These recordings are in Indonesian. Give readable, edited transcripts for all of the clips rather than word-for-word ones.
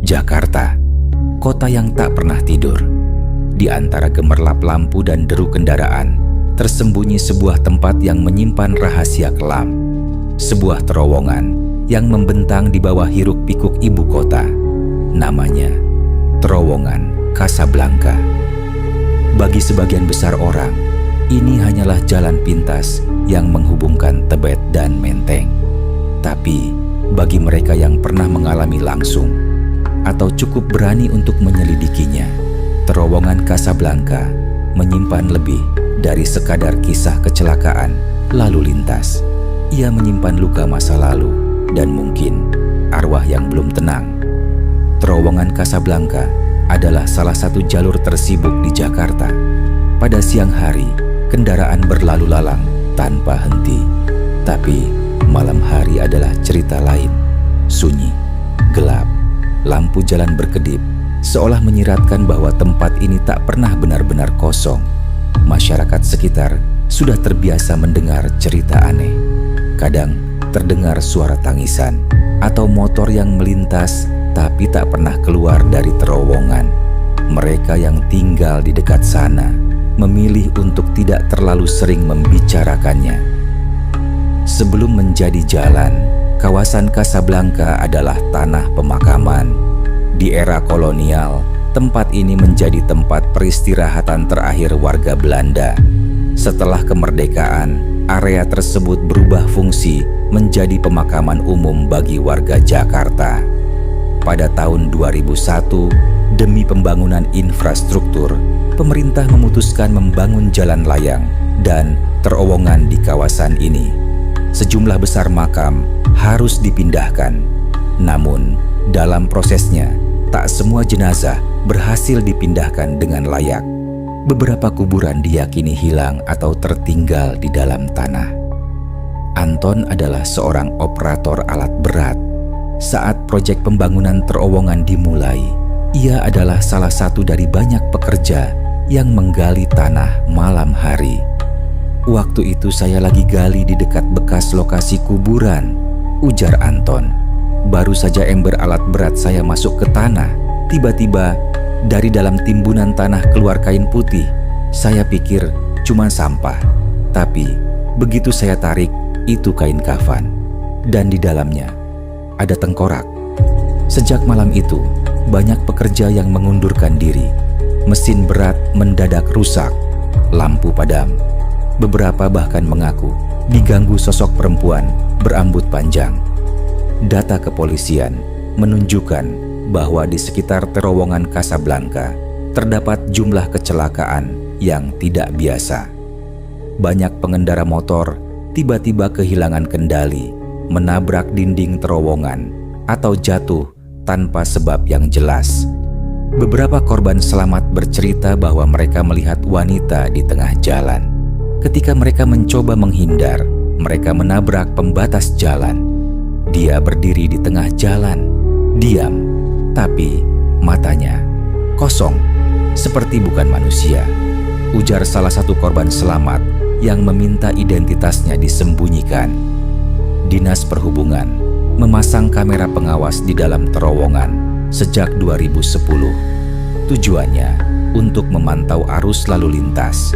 Jakarta, kota yang tak pernah tidur. Di antara gemerlap lampu dan deru kendaraan, tersembunyi sebuah tempat yang menyimpan rahasia kelam. Sebuah terowongan yang membentang di bawah hiruk-pikuk ibu kota. Namanya Terowongan Kasablanka. Bagi sebagian besar orang, ini hanyalah jalan pintas yang menghubungkan Tebet dan Menteng. Tapi bagi mereka yang pernah mengalami langsung atau cukup berani untuk menyelidikinya, Terowongan Kasablanka menyimpan lebih dari sekadar kisah kecelakaan lalu lintas. Ia menyimpan luka masa lalu dan mungkin arwah yang belum tenang. Terowongan Kasablanka adalah salah satu jalur tersibuk di Jakarta. Pada siang hari, kendaraan berlalu lalang tanpa henti. Tapi malam hari adalah cerita lain. Sunyi, gelap, lampu jalan berkedip, seolah menyiratkan bahwa tempat ini tak pernah benar-benar kosong. Masyarakat sekitar sudah terbiasa mendengar cerita aneh. Kadang terdengar suara tangisan atau motor yang melintas tapi tak pernah keluar dari terowongan. Mereka yang tinggal di dekat sana memilih untuk tidak terlalu sering membicarakannya. Sebelum menjadi jalan, kawasan Kasablanka adalah tanah pemakaman. Di era kolonial, tempat ini menjadi tempat peristirahatan terakhir warga Belanda. Setelah kemerdekaan, area tersebut berubah fungsi menjadi pemakaman umum bagi warga Jakarta. Pada tahun 2001, demi pembangunan infrastruktur, pemerintah memutuskan membangun jalan layang dan terowongan di kawasan ini. Sejumlah besar makam harus dipindahkan. Namun, dalam prosesnya, tak semua jenazah berhasil dipindahkan dengan layak. Beberapa kuburan diyakini hilang atau tertinggal di dalam tanah. Anton adalah seorang operator alat berat. Saat proyek pembangunan terowongan dimulai, ia adalah salah satu dari banyak pekerja yang menggali tanah malam hari. Waktu itu saya lagi gali di dekat bekas lokasi kuburan, ujar Anton. Baru saja ember alat berat saya masuk ke tanah, tiba-tiba dari dalam timbunan tanah keluar kain putih. Saya pikir cuma sampah, tapi begitu saya tarik, itu kain kafan. Dan di dalamnya ada tengkorak. Sejak malam itu, banyak pekerja yang mengundurkan diri. Mesin berat mendadak rusak, lampu padam. Beberapa bahkan mengaku diganggu sosok perempuan berambut panjang. Data kepolisian menunjukkan bahwa di sekitar terowongan Kasablanka terdapat jumlah kecelakaan yang tidak biasa. Banyak pengendara motor tiba-tiba kehilangan kendali, menabrak dinding terowongan, atau jatuh tanpa sebab yang jelas. Beberapa korban selamat bercerita bahwa mereka melihat wanita di tengah jalan. Ketika mereka mencoba menghindar, mereka menabrak pembatas jalan. Dia berdiri di tengah jalan, diam, tapi matanya kosong, seperti bukan manusia, ujar salah satu korban selamat yang meminta identitasnya disembunyikan. Dinas Perhubungan memasang kamera pengawas di dalam terowongan sejak 2010. Tujuannya untuk memantau arus lalu lintas.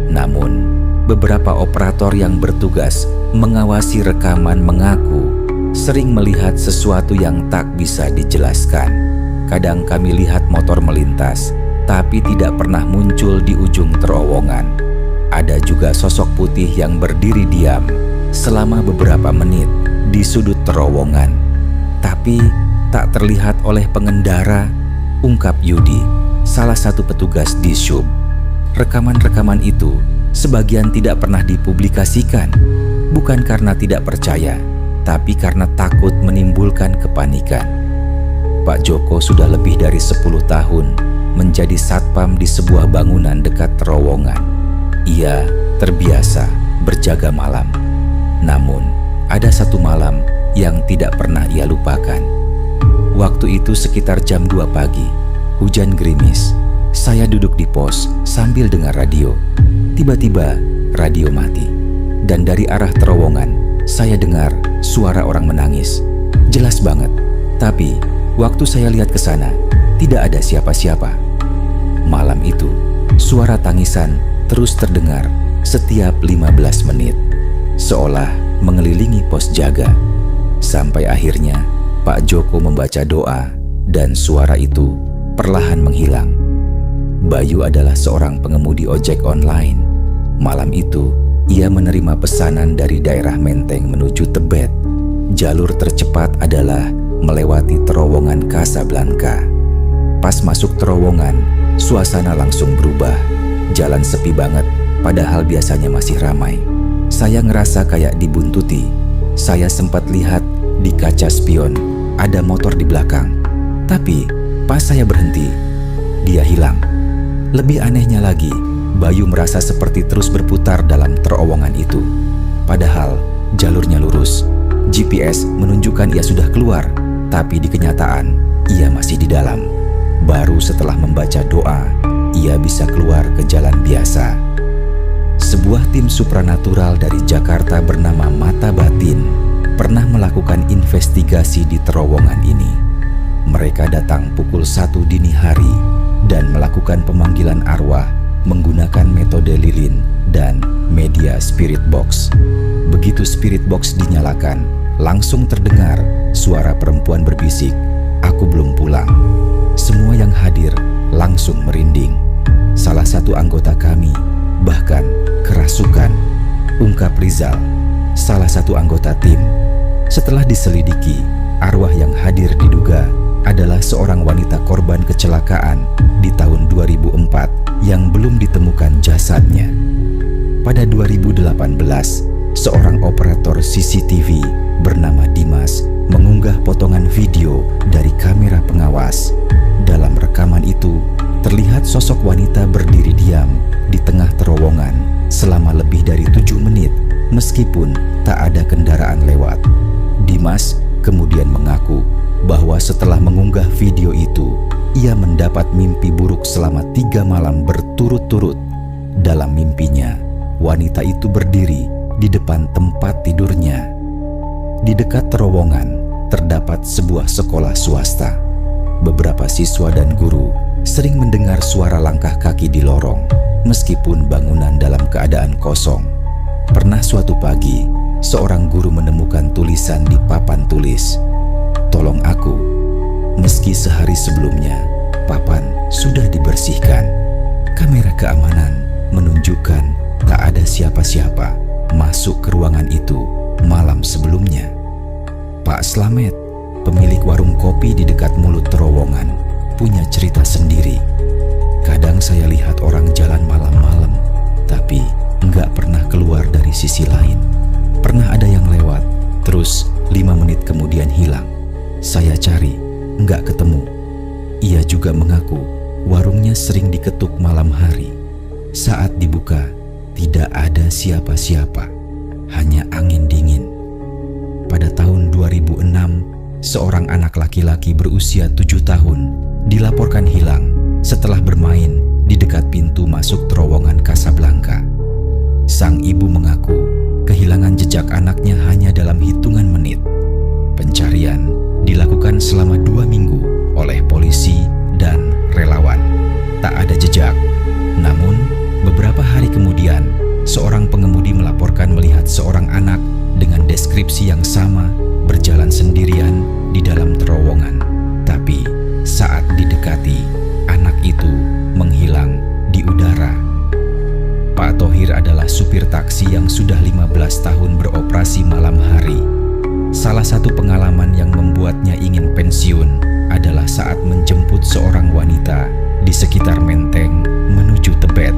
Namun, beberapa operator yang bertugas mengawasi rekaman mengaku sering melihat sesuatu yang tak bisa dijelaskan. Kadang kami lihat motor melintas, tapi tidak pernah muncul di ujung terowongan. Ada juga sosok putih yang berdiri diam selama beberapa menit di sudut terowongan, tapi tak terlihat oleh pengendara, ungkap Yudi, salah satu petugas di Shub. Rekaman-rekaman itu sebagian tidak pernah dipublikasikan, bukan karena tidak percaya, tapi karena takut menimbulkan kepanikan. Pak Joko sudah lebih dari 10 tahun menjadi satpam di sebuah bangunan dekat terowongan. Ia terbiasa berjaga malam. Namun, ada satu malam yang tidak pernah ia lupakan. Waktu itu sekitar jam 2 pagi, hujan gerimis. Saya duduk di pos sambil dengar radio. Tiba-tiba radio mati, dan dari arah terowongan saya dengar suara orang menangis. Jelas banget, tapi Waktu saya lihat ke sana, tidak ada siapa-siapa. Malam itu, suara tangisan terus terdengar setiap 15 menit, seolah mengelilingi pos jaga. Sampai akhirnya, Pak Joko membaca doa dan suara itu perlahan menghilang. Bayu adalah seorang pengemudi ojek online. Malam itu, ia menerima pesanan dari daerah Menteng menuju Tebet. Jalur tercepat adalah melewati terowongan Casablanca. Pas masuk terowongan, suasana langsung berubah. Jalan sepi banget, padahal biasanya masih ramai. Saya ngerasa kayak dibuntuti. Saya sempat lihat di kaca spion ada motor di belakang. Tapi pas saya berhenti, dia hilang. Lebih anehnya lagi, Bayu merasa seperti terus berputar dalam terowongan itu. Padahal jalurnya lurus. GPS menunjukkan ia sudah keluar, tapi di kenyataan ia masih di dalam. Baru setelah membaca doa, ia bisa keluar ke jalan biasa. Sebuah tim supranatural dari Jakarta bernama Mata Batin pernah melakukan investigasi di terowongan ini. Mereka datang pukul 1 dini hari dan melakukan pemanggilan arwah menggunakan metode lilin dan media spirit box. Begitu spirit box dinyalakan, langsung terdengar suara perempuan berbisik, "Aku belum pulang." Semua yang hadir langsung merinding. Salah satu anggota kami bahkan kerasukan, ungkap Rizal, salah satu anggota tim. Setelah diselidiki, arwah yang hadir diduga adalah seorang wanita korban kecelakaan di tahun 2004 yang belum ditemukan jasadnya. Pada 2018, seorang operator CCTV bernama Dimas mengunggah potongan video dari kamera pengawas. Dalam rekaman itu, terlihat sosok wanita berdiri diam di tengah terowongan selama lebih dari 7 menit meskipun tak ada kendaraan lewat. Dimas kemudian mengaku bahwa setelah mengunggah video itu, ia mendapat mimpi buruk selama 3 malam berturut-turut. Dalam mimpinya, wanita itu berdiri di depan tempat tidurnya. Di dekat terowongan terdapat sebuah sekolah swasta. Beberapa siswa dan guru sering mendengar suara langkah kaki di lorong, meskipun bangunan dalam keadaan kosong. Pernah suatu pagi, seorang guru menemukan tulisan di papan tulis, "Tolong aku." Meski sehari sebelumnya, papan sudah dibersihkan. Kamera keamanan menunjukkan tak ada siapa-siapa masuk ke ruangan itu malam sebelumnya. Pak Slamet, pemilik warung kopi di dekat mulut terowongan, punya cerita sendiri. "Kadang saya lihat orang jalan malam-malam, tapi nggak pernah keluar dari sisi lain. Pernah ada yang lewat, terus 5 menit kemudian hilang. Saya cari, nggak ketemu." Ia juga mengaku warungnya sering diketuk malam hari. Saat dibuka, tidak ada siapa-siapa, hanya angin dingin. Pada tahun 2006, seorang anak laki-laki berusia 7 tahun dilaporkan hilang setelah bermain di dekat pintu masuk terowongan Casablanca. Sang ibu mengaku kehilangan jejak anaknya hanya dalam hitungan menit. Pencarian dilakukan selama 2 minggu oleh polisi dan relawan. Tak ada jejak. Namun, beberapa hari kemudian, seorang pengemudi melaporkan melihat seorang anak dengan deskripsi yang sama berjalan sendirian di dalam terowongan. Tapi saat didekati, anak itu menghilang di udara. Pak Thohir adalah supir taksi yang sudah 15 tahun beroperasi malam hari. Salah satu pengalaman yang membuatnya ingin pensiun adalah saat menjemput seorang wanita di sekitar Menteng menuju Tebet.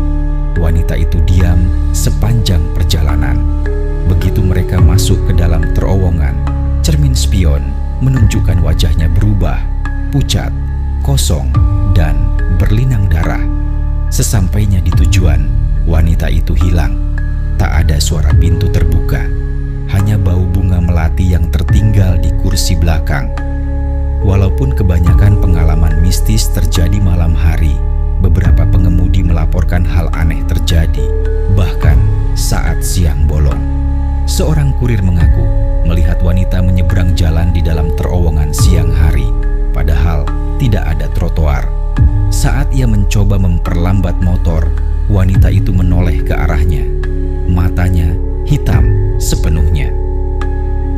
Wanita itu diam sepanjang perjalanan. Begitu mereka masuk ke dalam terowongan, cermin spion menunjukkan wajahnya berubah, pucat, kosong, dan berlinang darah. Sesampainya di tujuan, wanita itu hilang. Tak ada suara pintu terbuka, hanya bau bunga melati yang tertinggal di kursi belakang. Walaupun kebanyakan pengalaman mistis terjadi malam hari, beberapa pengemudi melaporkan hal aneh terjadi, bahkan saat siang bolong. Seorang kurir mengaku melihat wanita menyeberang jalan di dalam terowongan siang hari. padahal tidak ada trotoar. Saat ia mencoba memperlambat motor, wanita itu menoleh ke arahnya. Matanya hitam sepenuhnya.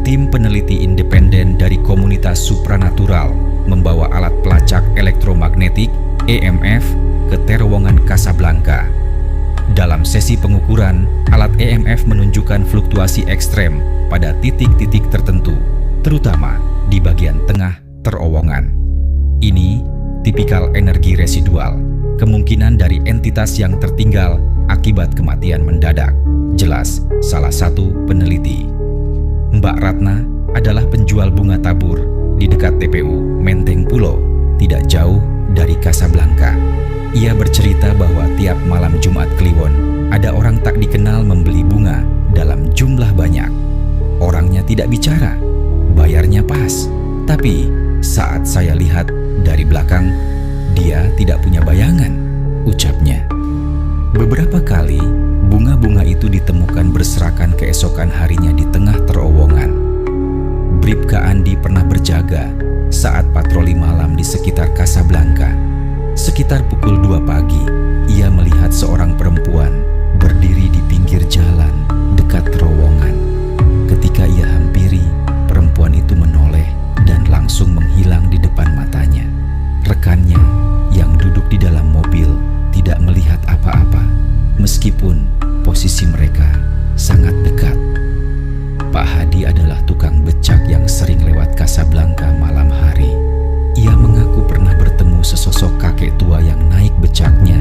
Tim peneliti independen dari komunitas supranatural membawa alat pelacak elektromagnetik EMF ke terowongan Casablanca. Dalam sesi pengukuran, alat EMF menunjukkan fluktuasi ekstrem pada titik-titik tertentu, terutama di bagian tengah terowongan. Ini tipikal energi residual, kemungkinan dari entitas yang tertinggal akibat kematian mendadak, jelas salah satu peneliti. Mbak Ratna adalah penjual bunga tabur di dekat TPU Menteng Pulo, tidak jauh dari Casablanca. Ia bercerita bahwa tiap malam Jumat Kliwon ada orang tak dikenal membeli bunga dalam jumlah banyak. Orangnya tidak bicara, bayarnya pas. Tapi saat saya lihat dari belakang, dia tidak punya bayangan, ucapnya. Beberapa kali bunga-bunga itu ditemukan berserakan keesokan harinya di tengah terowongan. Bribka Andi pernah berjaga saat patroli malam di sekitar Casablanca. Sekitar pukul 2 pagi, ia melihat seorang perempuan berdiri di pinggir jalan dekat terowongan. Ketika ia hampiri, perempuan itu menoleh dan langsung menghilang di depan matanya. Rekannya yang duduk di dalam mobil tidak melihat apa-apa, meskipun posisi mereka sangat dekat. Pak Hadi adalah tukang becak yang sering lewat Casablanca malam hari. Ia mengaku pernah bertemu sesosok kakek tua yang naik becaknya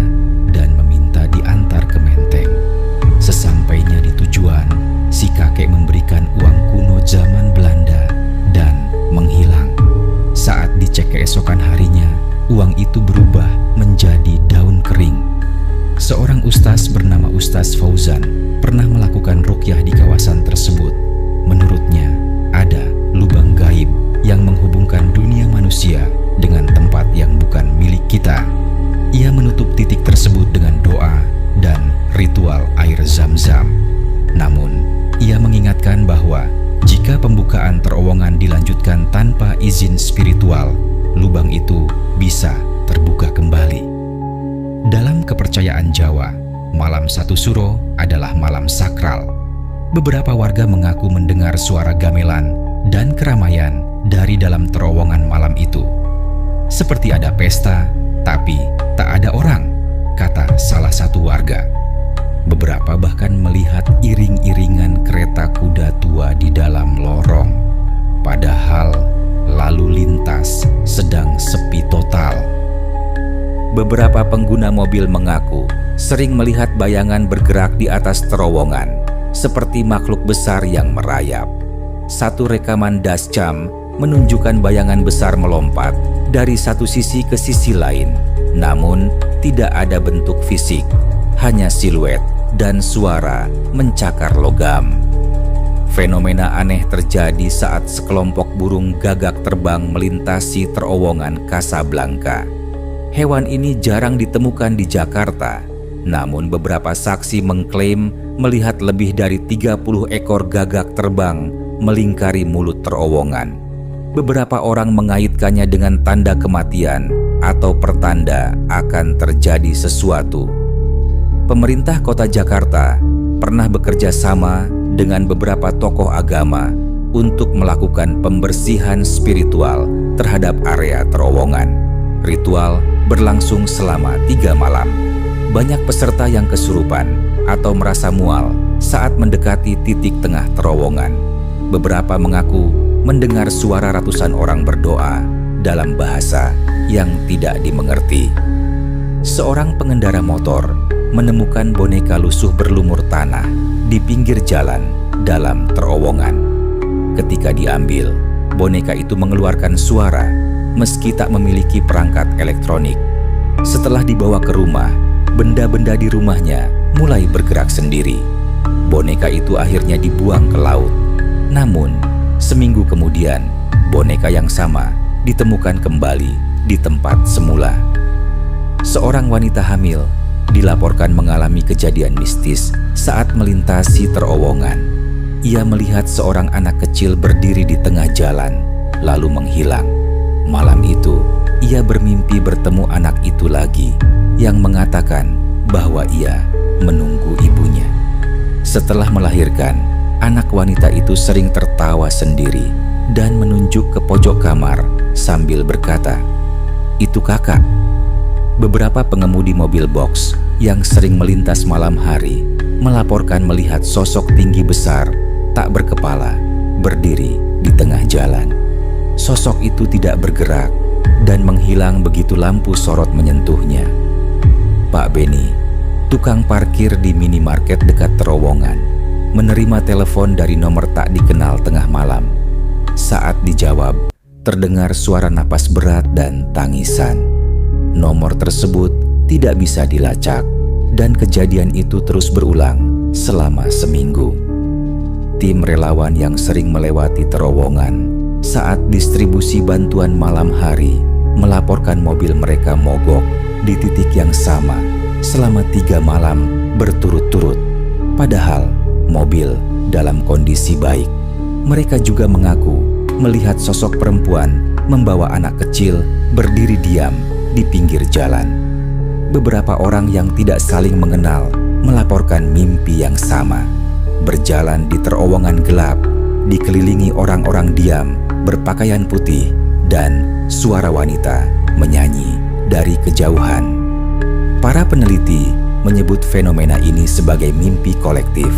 dan meminta diantar ke Menteng. Sesampainya di tujuan, si kakek memberikan uang kuno zaman Belanda dan menghilang. Saat dicek keesokan harinya, uang itu berubah menjadi daun kering. Seorang ustaz bernama Ustaz Fauzan pernah melakukan ruqyah di kawasan tersebut. Menurutnya, ada lubang gaib yang menghubungkan dunia manusia dengan tempat yang bukan milik kita. Ia menutup titik tersebut dengan doa dan ritual air zam-zam. Namun, ia mengingatkan bahwa jika pembukaan terowongan dilanjutkan tanpa izin spiritual, lubang itu bisa terbuka kembali. Dalam kepercayaan Jawa, malam 1 Suro adalah malam sakral. Beberapa warga mengaku mendengar suara gamelan dan keramaian dari dalam terowongan malam itu. Seperti ada pesta, tapi tak ada orang, kata salah satu warga. Beberapa bahkan melihat iring-iringan kereta kuda tua di dalam lorong. Padahal lalu lintas sedang sepi total. Beberapa pengguna mobil mengaku sering melihat bayangan bergerak di atas terowongan, seperti makhluk besar yang merayap. Satu rekaman dashcam menunjukkan bayangan besar melompat dari satu sisi ke sisi lain, namun tidak ada bentuk fisik, hanya siluet dan suara mencakar logam. Fenomena aneh terjadi saat sekelompok burung gagak terbang melintasi terowongan Casablanca. Hewan ini jarang ditemukan di Jakarta, namun beberapa saksi mengklaim melihat lebih dari 30 ekor gagak terbang melingkari mulut terowongan. Beberapa orang mengaitkannya dengan tanda kematian atau pertanda akan terjadi sesuatu. Pemerintah Kota Jakarta pernah bekerja sama dengan beberapa tokoh agama untuk melakukan pembersihan spiritual terhadap area terowongan. Ritual berlangsung selama 3 malam. Banyak peserta yang kesurupan atau merasa mual saat mendekati titik tengah terowongan. Beberapa mengaku mendengar suara ratusan orang berdoa dalam bahasa yang tidak dimengerti. Seorang pengendara motor menemukan boneka lusuh berlumur tanah di pinggir jalan dalam terowongan. Ketika diambil, boneka itu mengeluarkan suara meski tak memiliki perangkat elektronik. Setelah dibawa ke rumah, benda-benda di rumahnya mulai bergerak sendiri. Boneka itu akhirnya dibuang ke laut. Namun, seminggu kemudian, boneka yang sama ditemukan kembali di tempat semula. Seorang wanita hamil dilaporkan mengalami kejadian mistis saat melintasi terowongan. Ia melihat seorang anak kecil berdiri di tengah jalan, lalu menghilang. Malam itu, ia bermimpi bertemu anak itu lagi yang mengatakan bahwa ia menunggu ibunya. Setelah melahirkan, anak wanita itu sering tertawa sendiri dan menunjuk ke pojok kamar sambil berkata, "Itu kakak." Beberapa pengemudi mobil box yang sering melintas malam hari melaporkan melihat sosok tinggi besar tak berkepala berdiri di tengah jalan. Sosok itu tidak bergerak dan menghilang begitu lampu sorot menyentuhnya. Pak Beni, tukang parkir di minimarket dekat terowongan, menerima telepon dari nomor tak dikenal tengah malam. Saat dijawab, terdengar suara napas berat dan tangisan. Nomor tersebut tidak bisa dilacak dan kejadian itu terus berulang selama seminggu. Tim relawan yang sering melewati terowongan saat distribusi bantuan malam hari melaporkan mobil mereka mogok di titik yang sama selama 3 malam berturut-turut. Padahal mobil dalam kondisi baik. Mereka juga mengaku melihat sosok perempuan membawa anak kecil berdiri diam di pinggir jalan. Beberapa orang yang tidak saling mengenal melaporkan mimpi yang sama. Berjalan di terowongan gelap, dikelilingi orang-orang diam berpakaian putih dan suara wanita menyanyi dari kejauhan. Para peneliti menyebut fenomena ini sebagai mimpi kolektif,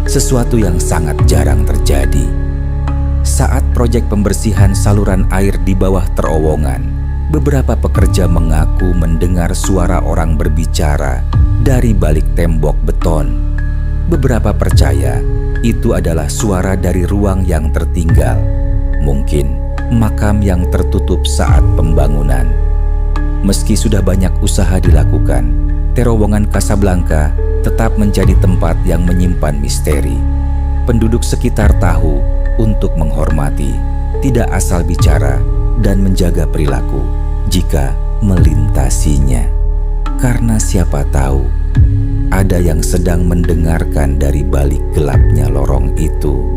sesuatu yang sangat jarang terjadi. Saat proyek pembersihan saluran air di bawah terowongan, beberapa pekerja mengaku mendengar suara orang berbicara dari balik tembok beton. Beberapa percaya itu adalah suara dari ruang yang tertinggal, mungkin makam yang tertutup saat pembangunan. Meski sudah banyak usaha dilakukan, terowongan Casablanca tetap menjadi tempat yang menyimpan misteri. Penduduk sekitar tahu untuk menghormati, tidak asal bicara, dan menjaga perilaku jika melintasinya. Karena siapa tahu ada yang sedang mendengarkan dari balik gelapnya lorong itu.